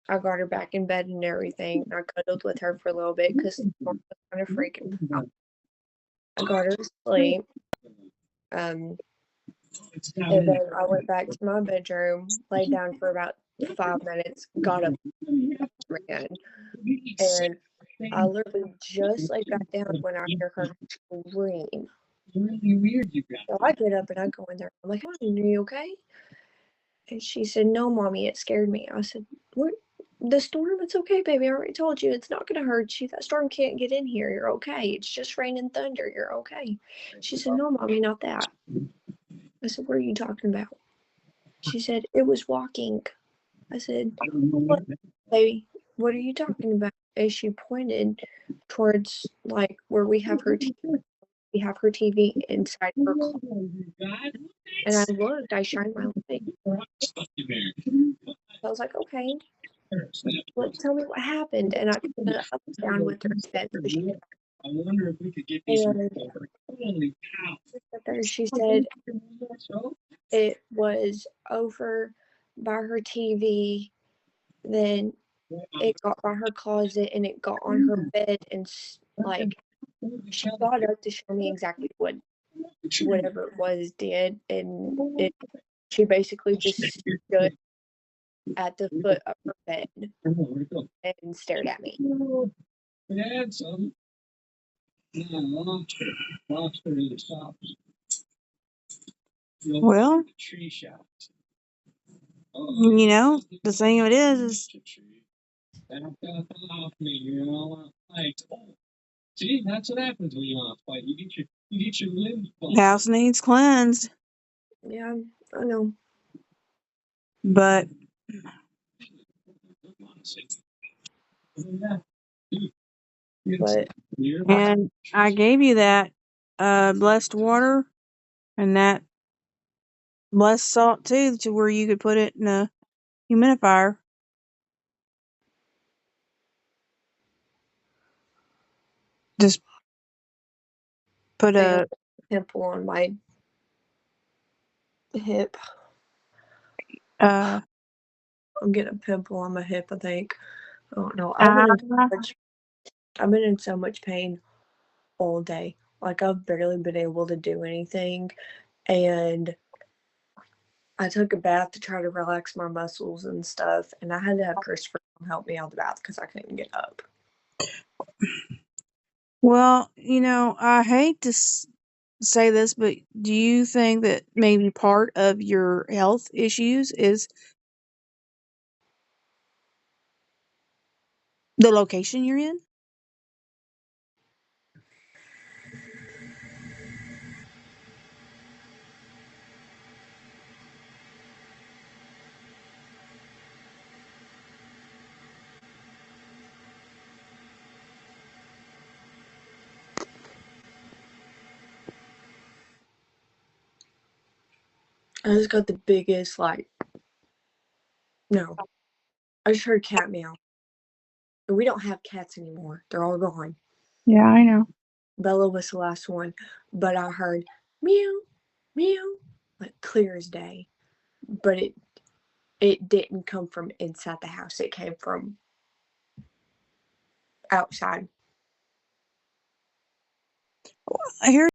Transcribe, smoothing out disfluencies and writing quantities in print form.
I got her back in bed and everything. I cuddled with her for a little bit because Stormy was kind of freaking out. I got her to sleep. And then I went back to my bedroom, laid down for about 5 minutes, got up again. And I literally just laid back down when I hear her scream. So I get up and I go in there. I'm like, "Are you okay?" And she said, "No, Mommy, it scared me." I said, "What? The storm? It's okay, baby. I already told you it's not going to hurt you. That storm can't get in here. You're okay. It's just rain and thunder. You're okay." She said, "No, Mommy, not that." I said, "What are you talking about?" She said, "It was walking." I said, "What, baby? What are you talking about?" And she pointed towards like where we have her TV. We have her TV inside her closet. And I looked, I shined my light. I was like, "Okay, tell me what happened." And I kind of up and down with her bed. So she, and there she said it was over by her TV. Then it got by her closet and it got on her bed and like she got up to show me exactly whatever it was did, and she basically just stood at the foot of her bed and stared at me. Well, you know, the thing of it is house needs cleansed. Yeah, I know. But and I gave you that blessed water and that blessed salt too, to where you could put it in a humidifier. Just put a pimple on my hip. uh I'm getting a pimple on my hip, I think. I don't know. I've been in so much pain all day. Like I've barely been able to do anything. And I took a bath to try to relax my muscles and stuff, and I had to have Christopher help me out of the bath because I couldn't get up. Well, you know, I hate to say this, but do you think that maybe part of your health issues is the location you're in? I just got the biggest, like, no. I just heard cat meow. We don't have cats anymore. They're all gone. Yeah, I know. Bella was the last one, but I heard meow, meow, like clear as day. But it didn't come from inside the house. It came from outside. Here